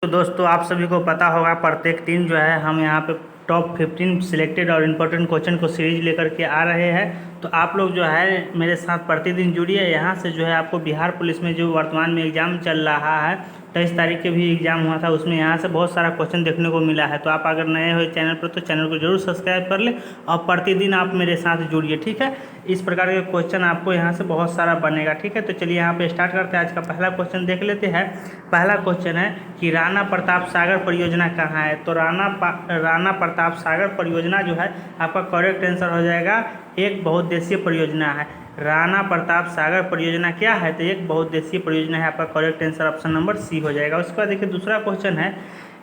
तो दोस्तों आप सभी को पता होगा प्रत्येक दिन जो है हम यहाँ पे टॉप 15 सिलेक्टेड और इम्पोर्टेंट क्वेश्चन को सीरीज लेकर के आ रहे हैं। तो आप लोग जो है मेरे साथ प्रतिदिन जुड़िए। यहाँ से जो है आपको बिहार पुलिस में जो वर्तमान में एग्ज़ाम चल रहा है 23 तारीख के भी एग्ज़ाम हुआ था, उसमें यहाँ से बहुत सारा क्वेश्चन देखने को मिला है। तो आप अगर नए हो चैनल पर तो चैनल को जरूर सब्सक्राइब कर लें और प्रतिदिन आप मेरे साथ जुड़िए, ठीक है। इस प्रकार के क्वेश्चन आपको यहाँ से बहुत सारा बनेगा, ठीक है। तो चलिए यहाँ पे स्टार्ट करते हैं। आज का पहला क्वेश्चन देख लेते हैं। पहला क्वेश्चन है कि राणा प्रताप सागर परियोजना कहाँ है। तो राणा प्रताप सागर परियोजना जो है आपका करेक्ट आंसर हो जाएगा एक बहुउद्देशीय परियोजना है। राणा प्रताप सागर परियोजना क्या है, तो एक बहुउद्देशीय परियोजना है। आपका correct answer option number C हो जाएगा। उसके बाद देखिए दूसरा क्वेश्चन है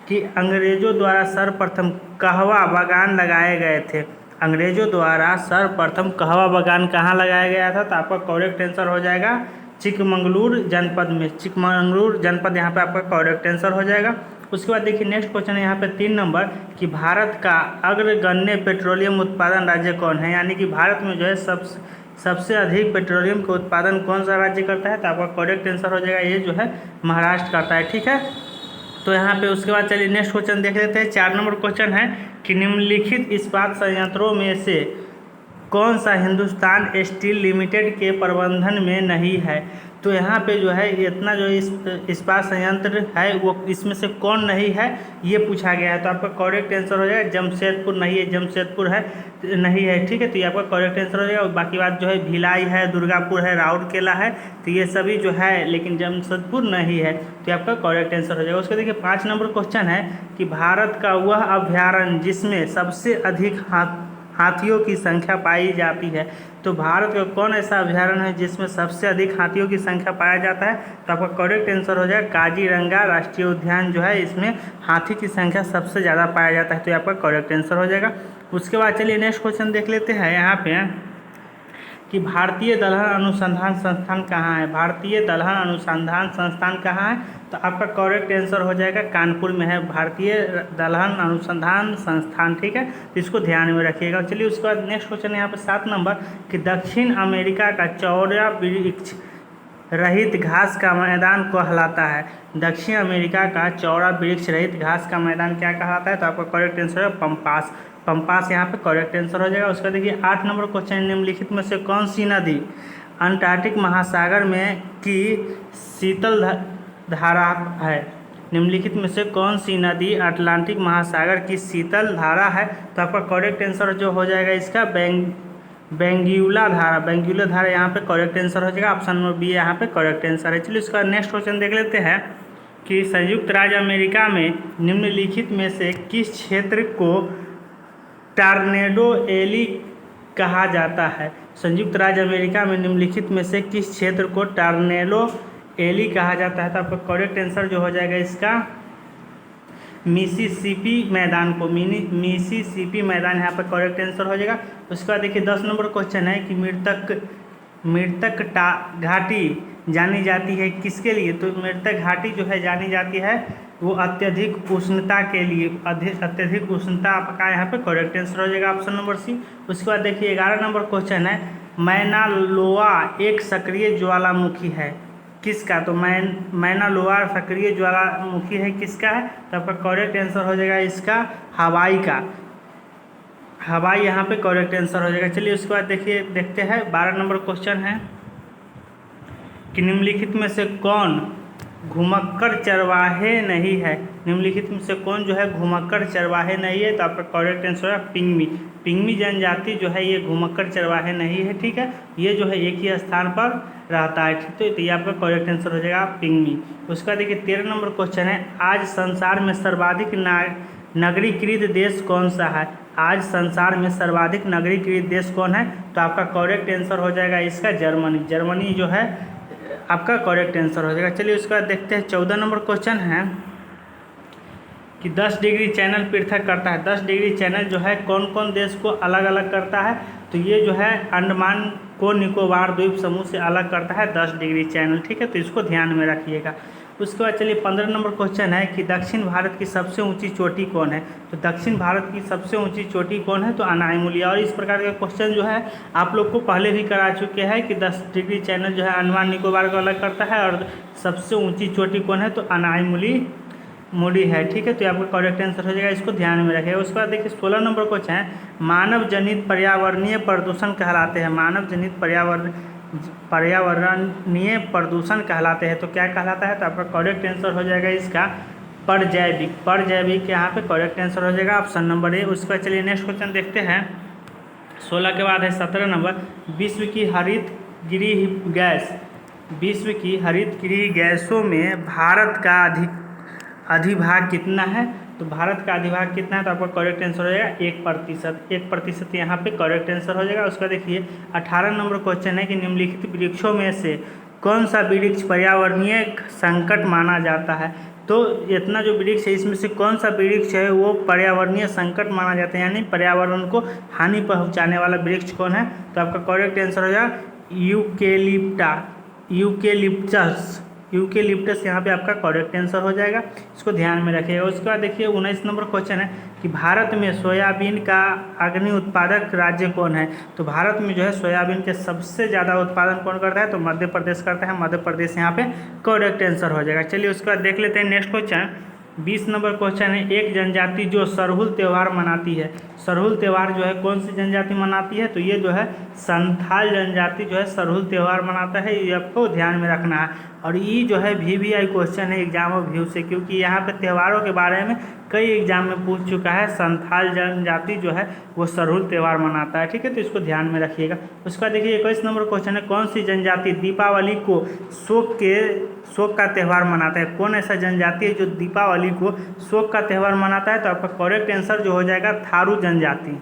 कि अंग्रेजों द्वारा सर्वप्रथम कहवा बागान लगाए गए थे। अंग्रेजों द्वारा सर्वप्रथम कहवा बागान कहाँ लगाया गया था, तो आपका करेक्ट आंसर हो जाएगा चिकमंगलूर जनपद में। चिकमंगलूर जनपद यहाँ पे आपका करेक्ट आंसर हो जाएगा। उसके बाद देखिए नेक्स्ट क्वेश्चन है यहाँ पे 3 नंबर कि भारत का अग्रगण्य पेट्रोलियम उत्पादन राज्य कौन है। यानी कि भारत में जो है सबसे अधिक पेट्रोलियम का उत्पादन कौन सा राज्य करता है, तो आपका करेक्ट आंसर हो जाएगा ये जो है महाराष्ट्र करता है, ठीक है। तो यहाँ पे उसके बाद चलिए नेक्स्ट क्वेश्चन देख लेते हैं। 4 नंबर क्वेश्चन है कि निम्नलिखित इस्पात संयंत्रों में से कौन सा हिंदुस्तान स्टील लिमिटेड के प्रबंधन में नहीं है। तो यहाँ पे जो है इतना जो इस्पात संयंत्र है वो इसमें से कौन नहीं है ये पूछा गया है। तो आपका करेक्ट आंसर हो जाएगा जमशेदपुर नहीं है, जमशेदपुर है नहीं है, ठीक है। तो ये आपका करेक्ट आंसर हो जाएगा। और बाकी बात जो है भिलाई है, दुर्गापुर है, राउरकेला है, तो ये सभी जो है लेकिन जमशेदपुर नहीं है, तो ये आपका करेक्ट आंसर हो जाएगा। उसके देखिए 5 नंबर क्वेश्चन है कि भारत का वह अभ्यारण्य जिसमें सबसे अधिक हाथियों की संख्या पाई जाती है। तो भारत का कौन ऐसा अभ्यारण्य है जिसमें सबसे अधिक हाथियों की संख्या पाया जाता है, तो आपका करेक्ट आंसर हो जाएगा काजीरंगा राष्ट्रीय उद्यान जो है, इसमें हाथी की संख्या सबसे ज़्यादा पाया जाता है, तो ये आपका करेक्ट आंसर हो जाएगा। उसके बाद चलिए नेक्स्ट क्वेश्चन देख लेते हैं यहाँ पे कि भारतीय दलहन अनुसंधान संस्थान कहाँ है। भारतीय दलहन अनुसंधान संस्थान कहाँ है, तो आपका करेक्ट आंसर हो जाएगा कानपुर में है भारतीय दलहन अनुसंधान संस्थान, ठीक है। तो इसको ध्यान में रखिएगा। चलिए उसके बाद नेक्स्ट क्वेश्चन यहाँ पे 7 नंबर कि दक्षिण अमेरिका का चौड़ा वृक्ष रहित घास का मैदान कहलाता है। दक्षिण अमेरिका का चौड़ा वृक्ष रहित घास का मैदान क्या कहलाता है, तो आपका करेक्ट आंसर है पंपास। पंपास यहाँ पे करेक्ट आंसर हो जाएगा। उसका देखिए 8 नंबर क्वेश्चन निम्नलिखित में से कौन सी नदी अंटार्कटिक महासागर में की शीतल धारा है। निम्नलिखित में से कौन सी नदी अटलांटिक महासागर की शीतल धारा है, तो आपका करेक्ट आंसर जो हो जाएगा इसका बेंगुला धारा। बेंगुला धारा यहाँ पे करेक्ट आंसर हो जाएगा। ऑप्शन नंबर बी यहाँ पे करेक्ट आंसर है। चलिए उसका नेक्स्ट क्वेश्चन देख लेते हैं कि संयुक्त राज्य अमेरिका में निम्नलिखित में से किस क्षेत्र को टॉर्नेडो एली कहा जाता है। संयुक्त राज्य अमेरिका में निम्नलिखित में से किस क्षेत्र को टॉर्नेडो एली कहा जाता है, तो आपका करेक्ट आंसर जो हो जाएगा इसका मिसिसिपी मैदान को। मिसिसिपी मैदान यहाँ पर करेक्ट आंसर हो जाएगा। उसके बाद देखिए 10 नंबर क्वेश्चन है कि मृतक घाटी जानी जाती है किसके लिए। तो मृतक घाटी जो है जानी जाती है वो अत्यधिक उष्णता के लिए। अत्यधिक उष्णता आपका यहाँ पे करेक्ट आंसर हो जाएगा ऑप्शन नंबर सी। उसके बाद देखिए 11 नंबर क्वेश्चन है मैना लोआ एक सक्रिय ज्वालामुखी है किसका। तो मैना लोआ सक्रिय ज्वालामुखी है किसका है, तो आपका करेक्ट आंसर हो जाएगा इसका हवाई का। हवाई यहाँ पे करेक्ट आंसर हो जाएगा। चलिए उसके बाद देखते हैं 12 नंबर क्वेश्चन है कि निम्नलिखित में से कौन घुमक्कड़ चरवाहे नहीं है। निम्नलिखित में से कौन जो है घुमक्कड़ चरवाहे नहीं है, तो आपका करेक्ट आंसर है पिंगमी। पिंगमी जनजाति जो है ये घुमक्कड़ चरवाहे नहीं है, ठीक है। ये जो है एक ही स्थान पर रहता है, ठीक है। तो ये आपका करेक्ट आंसर हो जाएगा पिंगमी। उसका देखिए 13 नंबर क्वेश्चन है आज संसार में सर्वाधिक नगरीकृत देश कौन सा है। आज संसार में सर्वाधिक नगरीकृत देश कौन है, तो आपका करेक्ट आंसर हो जाएगा इसका जर्मनी। जर्मनी जो है आपका करेक्ट आंसर हो जाएगा। चलिए उसके बाद देखते हैं 14 नंबर क्वेश्चन है कि 10 डिग्री चैनल पृथक करता है। 10 डिग्री चैनल जो है कौन कौन देश को अलग अलग करता है, तो ये जो है अंडमान को निकोबार द्वीप समूह से अलग करता है 10 डिग्री चैनल, ठीक है। तो इसको ध्यान में रखिएगा। उसके बाद चलिए 15 नंबर क्वेश्चन है कि दक्षिण भारत की सबसे ऊंची चोटी कौन है। तो दक्षिण भारत की सबसे ऊंची चोटी कौन है, तो अनाईमुलिया। और इस प्रकार का क्वेश्चन जो है आप लोग को पहले भी करा चुके हैं कि 10 डिग्री चैनल जो है अंडमान निकोबार को अलग करता है और सबसे ऊंची चोटी कौन है, तो अनाईमुली मूडी है, ठीक है। तो ये आपका करेक्ट आंसर हो जाएगा, इसको ध्यान में रखिएगा। उसके बाद देखिए 16 नंबर क्वेश्चन है, मानव जनित पर्यावरणीय प्रदूषण कहलाते हैं, मानव जनित पर्यावरणीय प्रदूषण कहलाते हैं, तो क्या कहलाता है? तो आपका करेक्ट आंसर हो जाएगा इसका परजैविक, परजैविक यहाँ पे करेक्ट आंसर हो जाएगा, ऑप्शन नंबर ए। उसके बाद चलिए नेक्स्ट क्वेश्चन देखते हैं। 16 के बाद है 17 नंबर, विश्व की हरित गृह गैस, विश्व की हरित गृह गैसों में भारत का अधिभाग कितना है? तो भारत का अधिभाग कितना है? तो आपका करेक्ट आंसर हो जाएगा 1%, 1% यहाँ पे करेक्ट आंसर हो जाएगा। उसका देखिए 18 नंबर क्वेश्चन है कि निम्नलिखित वृक्षों में से कौन सा वृक्ष पर्यावरणीय संकट माना जाता है? तो इतना जो वृक्ष है इसमें से कौन सा वृक्ष है वो पर्यावरणीय संकट माना जाता है, यानी पर्यावरण को हानि पहुंचाने वाला वृक्ष कौन है? तो आपका करेक्ट आंसर हो जाएगा यूकेलिप्टस यहाँ पे आपका करेक्ट आंसर हो जाएगा, इसको ध्यान में रखिएगा। उसके बाद देखिए 19 नंबर क्वेश्चन है कि भारत में सोयाबीन का अग्नि उत्पादक राज्य कौन है? तो भारत में जो है सोयाबीन के सबसे ज़्यादा उत्पादन कौन करता है? तो मध्य प्रदेश करता है, मध्य प्रदेश यहाँ पे करेक्ट आंसर हो जाएगा। चलिए उसके बाद देख लेते हैं नेक्स्ट क्वेश्चन। 20 नंबर क्वेश्चन है, एक जनजाति जो सरहुल त्यौहार मनाती है, सरहुल त्यौहार जो है कौन सी जनजाति मनाती है? तो ये जो है संथाल जनजाति जो है सरहुल त्यौहार मनाता है, ये आपको ध्यान में रखना है। और ये जो है VVI क्वेश्चन है एग्जाम ऑफ व्यू से, क्योंकि यहाँ पे त्योहारों के बारे में कई एग्जाम में पूछ चुका है। संथाल जनजाति जो है वो सरहुल त्यौहार मनाता है, ठीक है, तो इसको ध्यान में रखिएगा। उसका देखिए 21 नंबर क्वेश्चन है, कौन सी जनजाति दीपावली को शोक का त्यौहार मनाता है? कौन ऐसा जनजाति है जो दीपावली को शोक का त्यौहार मनाता है? तो आपका करेक्ट आंसर जो हो जाएगा थारू जनजाति।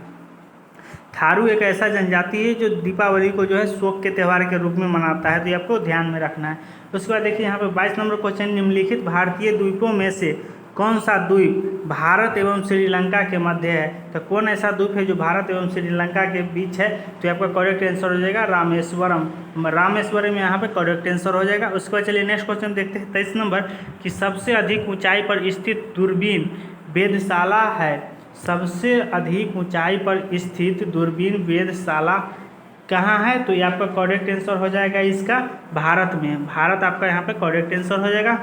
थारू एक ऐसा जनजाति है जो दीपावली को जो है शोक के त्यौहार के रूप में मनाता है, तो ये आपको ध्यान में रखना है। उसके बाद देखिए यहाँ पे 22 नंबर क्वेश्चन, निम्नलिखित भारतीय द्वीपों में से कौन सा द्वीप भारत एवं श्रीलंका के मध्य है? तो कौन ऐसा द्वीप है जो भारत एवं श्रीलंका के बीच है? तो आपका करेक्ट आंसर हो जाएगा रामेश्वरम, रामेश्वरम यहाँ पे करेक्ट आंसर हो जाएगा। उसके बाद चलिए नेक्स्ट क्वेश्चन देखते हैं 23 नंबर कि सबसे अधिक ऊंचाई पर स्थित दूरबीन वेधशाला है, सबसे अधिक ऊंचाई पर स्थित दूरबीन वेधशाला कहाँ है? तो ये आपका करेक्ट आंसर हो जाएगा इसका भारत में, भारत आपका यहाँ पे करेक्ट आंसर हो जाएगा।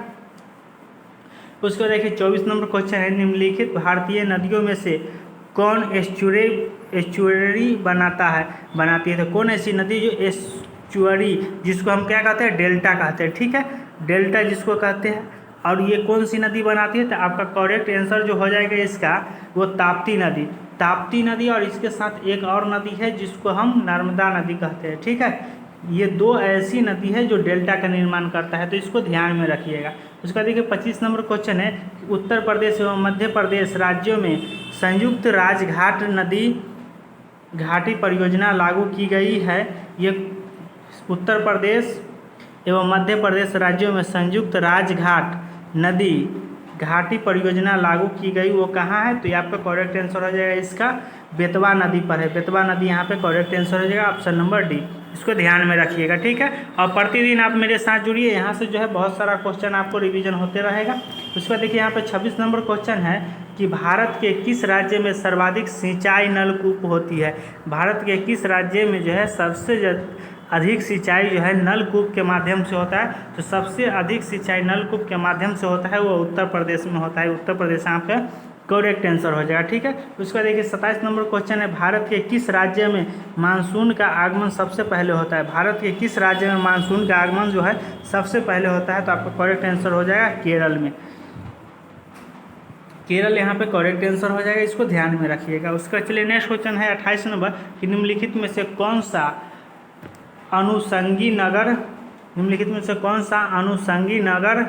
उसको देखिए 24 नंबर क्वेश्चन है, निम्नलिखित भारतीय नदियों में से कौन एस्चुअरी बनाती है? तो कौन ऐसी नदी जो एस्चुअरी, जिसको हम क्या कहते हैं? डेल्टा कहते हैं, ठीक है, डेल्टा जिसको कहते हैं, और ये कौन सी नदी बनाती है? तो आपका करेक्ट आंसर जो हो जाएगा इसका वो ताप्ती नदी, ताप्ती नदी, और इसके साथ एक और नदी है जिसको हम नर्मदा नदी कहते हैं, ठीक है। ये दो ऐसी नदी है जो डेल्टा का निर्माण करता है, तो इसको ध्यान में रखिएगा। उसका देखिए 25 नंबर क्वेश्चन है, उत्तर प्रदेश एवं मध्य प्रदेश राज्यों में संयुक्त राजघाट नदी घाटी परियोजना लागू की गई है। ये उत्तर प्रदेश एवं मध्य प्रदेश राज्यों में संयुक्त राजघाट नदी घाटी परियोजना लागू की गई, वो कहाँ है? तो ये आपका करेक्ट आंसर हो जाएगा इसका बेतवा नदी पर है, बेतवा नदी यहाँ पे करेक्ट आंसर हो जाएगा, ऑप्शन नंबर डी। इसको ध्यान में रखिएगा, ठीक है। और प्रतिदिन आप मेरे साथ जुड़िए, यहाँ से जो है बहुत सारा क्वेश्चन आपको रिवीजन होते रहेगा। उसके देखिए यहाँ पे 26 नंबर क्वेश्चन है कि भारत के किस राज्य में सर्वाधिक सिंचाई नलकूप होती है? भारत के किस राज्य में जो है सबसे अधिक सिंचाई जो है नलकूप के माध्यम से होता है? तो सबसे अधिक सिंचाई नलकूप के माध्यम से होता है वो उत्तर प्रदेश में होता है, उत्तर प्रदेश यहाँ पे करेक्ट आंसर हो जाएगा, ठीक है। उसका देखिए 27 नंबर क्वेश्चन है, भारत के किस राज्य में मानसून का आगमन सबसे पहले होता है? भारत के किस राज्य में मानसून का आगमन जो है सबसे पहले होता है? तो आपका करेक्ट आंसर हो जाएगा केरल में, केरल यहाँ पे करेक्ट आंसर हो जाएगा, इसको ध्यान में रखिएगा। उसका चलिए नेक्स्ट क्वेश्चन है 28 नंबर कि निम्नलिखित में से कौन सा अनुषंगी नगर, निम्नलिखित में से कौन सा अनुषंगी नगर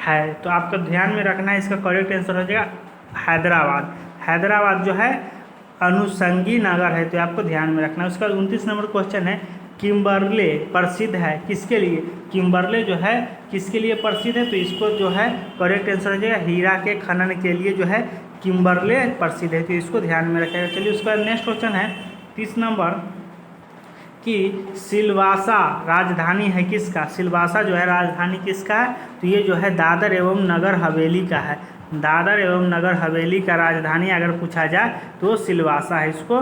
है? तो आपका ध्यान में रखना है, इसका करेक्ट आंसर हो जाएगा हैदराबाद, हैदराबाद जो है अनुषंगी नगर है, तो आपको ध्यान में रखना है। उसका 29 नंबर क्वेश्चन है, किम्बरले प्रसिद्ध है किसके लिए? किम्बरले जो है किसके लिए प्रसिद्ध है? तो इसको जो है करेक्ट आंसर हो जाएगा हीरा के खनन के लिए जो है किम्बरले प्रसिद्ध है, तो इसको ध्यान में रखिएगा। चलिए उसका नेक्स्ट क्वेश्चन है 30 नंबर कि सिलवासा राजधानी है किसका? सिलवासा जो है राजधानी किसका है? तो ये जो है दादर एवं नगर हवेली का है, दादर एवं नगर हवेली का राजधानी अगर पूछा जाए तो सिलवासा है, इसको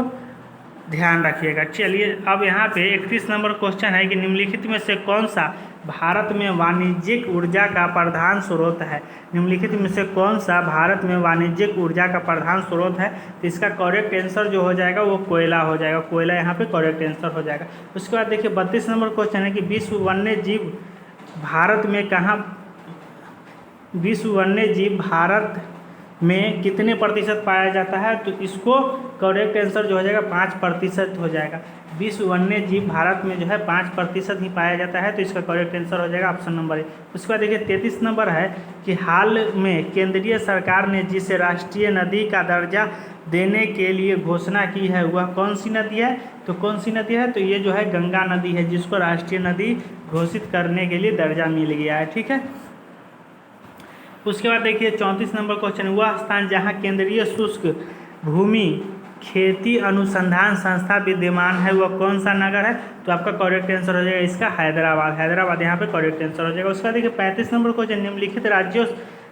ध्यान रखिएगा। चलिए अब यहाँ पे 31 नंबर क्वेश्चन है कि निम्नलिखित में से कौन सा भारत में वाणिज्यिक ऊर्जा का प्रधान स्रोत है? निम्नलिखित में से कौन सा भारत में वाणिज्यिक ऊर्जा का प्रधान स्रोत है? तो इसका करेक्ट आंसर जो हो जाएगा वो कोयला हो जाएगा। कोयला यहाँ पे करेक्ट आंसर हो जाएगा। उसके बाद देखिए 32 नंबर क्वेश्चन है कि विश्व वन्य जीव भारत में कितने प्रतिशत पाया जाता है? तो इसको करेक्ट आंसर जो हो जाएगा 5% हो जाएगा। विश्व वन्य जीव भारत में जो है 5% ही पाया जाता है, तो इसका करेक्ट आंसर हो जाएगा ऑप्शन नंबर ए। उसके बाद देखिए 33 नंबर है कि हाल में केंद्रीय सरकार ने जिसे राष्ट्रीय नदी का दर्जा देने के लिए घोषणा की है वह कौन सी नदी है? तो कौन सी नदी है? तो ये जो है गंगा नदी है, जिसको राष्ट्रीय नदी घोषित करने के लिए दर्जा मिल गया है। ठीक है। उसके बाद देखिए 34 नंबर क्वेश्चन, वह स्थान जहां केंद्रीय शुष्क भूमि खेती अनुसंधान संस्था विद्यमान है वह कौन सा नगर है? तो आपका करेक्ट आंसर हो जाएगा इसका हैदराबाद। हैदराबाद यहाँ पे करेक्ट आंसर हो जाएगा। उसके बाद देखिए 35 नंबर क्वेश्चन, निम्नलिखित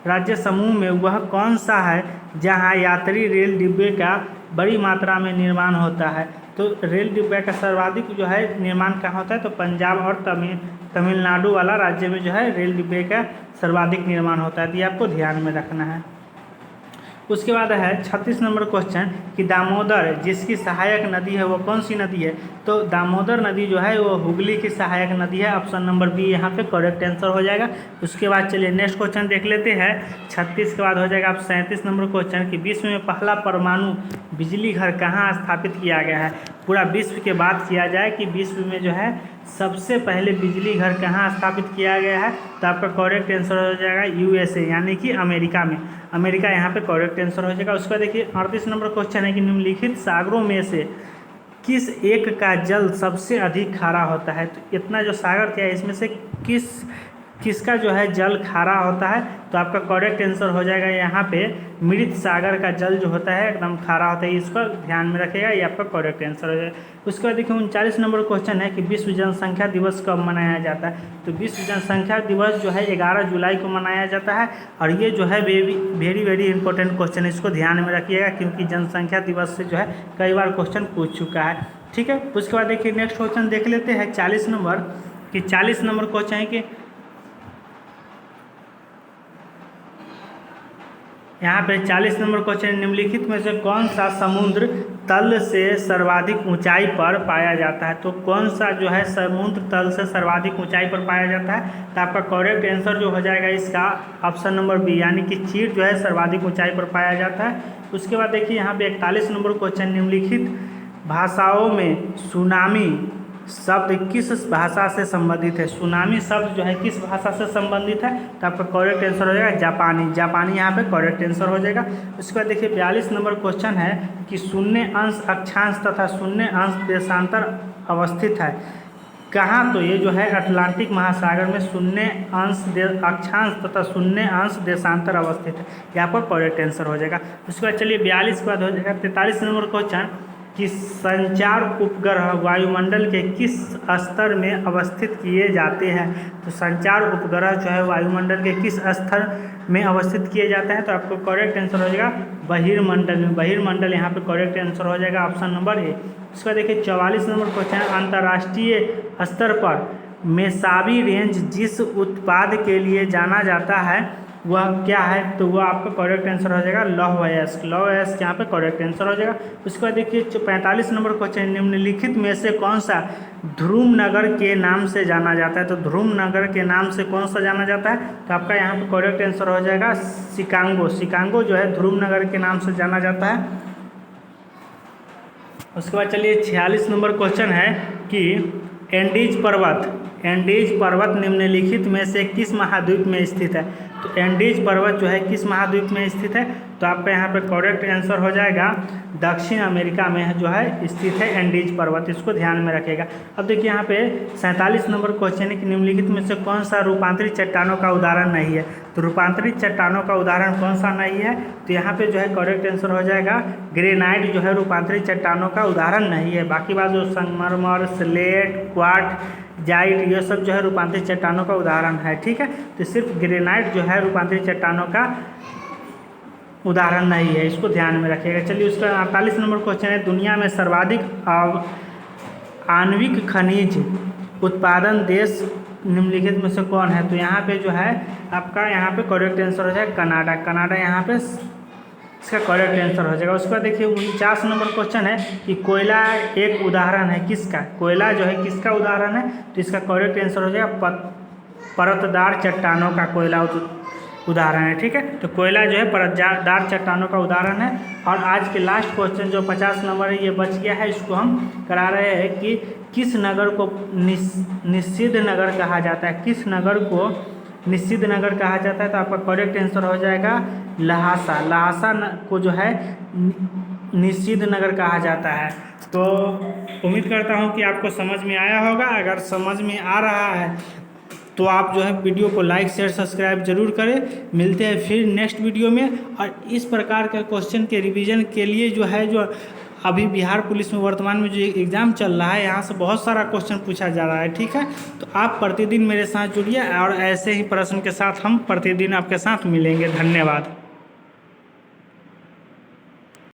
राज्य समूह में वह कौन सा है जहाँ यात्री रेल डिब्बे का बड़ी मात्रा में निर्माण होता है? तो रेल डिब्बे का सर्वाधिक जो है निर्माण कहाँ होता है? तो पंजाब और तमिलनाडु वाला राज्य में जो है रेल डिब्बे का सर्वाधिक निर्माण होता है। तो ये आपको ध्यान में रखना है। उसके बाद है 36 नंबर क्वेश्चन कि दामोदर जिसकी सहायक नदी है वो कौन सी नदी है? तो दामोदर नदी जो है वो हुगली की सहायक नदी है। ऑप्शन नंबर बी यहाँ पे करेक्ट आंसर हो जाएगा। उसके बाद चलिए नेक्स्ट क्वेश्चन देख लेते हैं। 36 के बाद हो जाएगा आप 37 नंबर क्वेश्चन कि विश्व में पहला परमाणु बिजली घर कहाँ स्थापित किया गया है? पूरा विश्व के बात किया जाए कि विश्व में जो है सबसे पहले बिजली घर कहाँ स्थापित किया गया है, तो आपका करेक्ट आंसर हो जाएगा यूएसए यानी कि अमेरिका में। अमेरिका यहाँ पे करेक्ट आंसर हो जाएगा। उसका देखिए 38 नंबर क्वेश्चन है कि निम्नलिखित सागरों में से किस एक का जल सबसे अधिक खारा होता है? तो इतना जो सागर क्या है इसमें से किसका जो है जल खारा होता है? तो आपका करेक्ट आंसर हो जाएगा यहाँ पे मृत सागर का जल जो होता है एकदम खारा होता है। इसको ध्यान में रखिएगा, ये आपका करेक्ट आंसर हो जाएगा। उसके बाद देखिए 39 नंबर क्वेश्चन है कि विश्व जनसंख्या दिवस कब मनाया जाता है? तो विश्व जनसंख्या दिवस जो है 11 जुलाई को मनाया जाता है। और ये जो है वेरी वेरी इंपॉर्टेंट क्वेश्चन है, इसको ध्यान में रखिएगा क्योंकि जनसंख्या दिवस से जो है कई बार क्वेश्चन पूछ चुका है। ठीक है। उसके बाद देखिए नेक्स्ट क्वेश्चन देख लेते हैं 40 नंबर कि 40 नंबर क्वेश्चन है कि यहाँ पे 40 नंबर क्वेश्चन, निम्नलिखित में से कौन सा समुद्र तल से सर्वाधिक ऊंचाई पर पाया जाता है? तो कौन सा जो है समुद्र तल से सर्वाधिक ऊंचाई पर पाया जाता है? तो आपका करेक्ट आंसर जो हो जाएगा इसका ऑप्शन नंबर बी यानी कि चीड़ जो है सर्वाधिक ऊंचाई पर पाया जाता है। उसके बाद देखिए यहाँ पे 41 नंबर क्वेश्चन, निम्नलिखित भाषाओं में सुनामी शब्द किस भाषा से संबंधित है? सुनामी शब्द जो है किस भाषा से संबंधित है? तो आपका करेक्ट आंसर हो जाएगा जापानी। जापानी यहाँ पे करेक्ट आंसर हो जाएगा। उसके बाद देखिए 42 नंबर क्वेश्चन है कि शून्य अंश अक्षांश तथा शून्य अंश देशांतर अवस्थित है कहाँ? तो ये जो है अटलांटिक महासागर में शून्य अंश अक्षांश तथा शून्य अंश देशांतर अवस्थित है। यहाँ पर करेक्ट आंसर हो जाएगा। उसके बाद चलिए 42 के बाद हो जाएगा 43 नंबर क्वेश्चन कि संचार उपग्रह वायुमंडल के किस स्तर में अवस्थित किए जाते हैं? तो संचार उपग्रह जो है वायुमंडल के किस स्तर में अवस्थित किए जाते हैं? तो आपको करेक्ट आंसर हो जाएगा बहिर्मंडल में। बहिर्मंडल यहाँ पे करेक्ट आंसर हो जाएगा ऑप्शन नंबर ए। उसका देखिए 44 नंबर क्वेश्चन, अंतर्राष्ट्रीय स्तर पर मेसाबी रेंज जिस उत्पाद के लिए जाना जाता है वह क्या है? तो वह आपका करेक्ट आंसर हो जाएगा लौह अयस्क। लौह अयस्क यहाँ पे करेक्ट आंसर हो जाएगा। उसके बाद देखिए 45 नंबर क्वेश्चन, निम्नलिखित में से कौन सा ध्रुव नगर के नाम से जाना जाता है? तो ध्रुव नगर के नाम से कौन सा जाना जाता है? तो आपका यहाँ पे करेक्ट आंसर हो जाएगा शिकागो। शिकागो जो है ध्रुव नगर के नाम से जाना जाता है। उसके बाद चलिए 46 नंबर क्वेश्चन है कि एंडीज पर्वत निम्नलिखित में से किस महाद्वीप में स्थित है? तो एंडीज पर्वत जो है किस महाद्वीप में स्थित है? तो आपका यहाँ पे करेक्ट आंसर हो जाएगा दक्षिण अमेरिका में जो है स्थित है एंडीज पर्वत। इसको ध्यान में रखिएगा। अब देखिए यहाँ पे 47 नंबर क्वेश्चन है कि निम्नलिखित में से कौन सा रूपांतरित चट्टानों का उदाहरण नहीं है? तो रूपांतरित चट्टानों का उदाहरण कौन सा नहीं है? तो यहाँ पे जो है करेक्ट आंसर हो जाएगा ग्रेनाइट जो है रूपांतरित चट्टानों का उदाहरण नहीं है। बाकी बात जो संगमरमर, स्लेट, क्वार्ट्ज, जाइट ये सब जो है रूपांतरित चट्टानों का उदाहरण है। ठीक है। तो सिर्फ ग्रेनाइट जो है रूपांतरित चट्टानों का उदाहरण नहीं है, इसको ध्यान में रखिएगा। चलिए उसका 48 नंबर क्वेश्चन है, दुनिया में सर्वाधिक आणविक खनिज उत्पादन देश निम्नलिखित में से कौन है? तो यहाँ पे जो है आपका यहाँ पे करेक्ट आंसर हो जाएगा कनाडा। कनाडा यहाँ पे इसका करेक्ट आंसर हो जाएगा। उसके बाद देखिए 49 नंबर क्वेश्चन है कि कोयला एक उदाहरण है किसका? कोयला जो है किसका उदाहरण है? तो इसका करेक्ट आंसर हो जाएगा परतदार चट्टानों का कोयला उदाहरण है। ठीक है, तो कोयला जो है परतदार चट्टानों का उदाहरण है। और आज के लास्ट क्वेश्चन जो 50 नंबर है ये बच गया है, इसको हम करा रहे हैं कि किस नगर को निषिद्ध नगर कहा जाता है? किस नगर को निषिद्ध नगर कहा जाता है? तो आपका करेक्ट आंसर हो जाएगा लहासा। लहासा को जो है निषिद्ध नगर कहा जाता है। तो उम्मीद करता हूँ कि आपको समझ में आया होगा। अगर समझ में आ रहा है तो आप जो है वीडियो को लाइक शेयर सब्सक्राइब जरूर करें। मिलते हैं फिर नेक्स्ट वीडियो में। और इस प्रकार के क्वेश्चन के रिवीजन के लिए जो है जो अभी बिहार पुलिस में वर्तमान में जो एग्ज़ाम चल रहा है यहाँ से बहुत सारा क्वेश्चन पूछा जा रहा है। ठीक है, तो आप प्रतिदिन मेरे साथ जुड़िए और ऐसे ही प्रश्न के साथ हम प्रतिदिन आपके साथ मिलेंगे। धन्यवाद।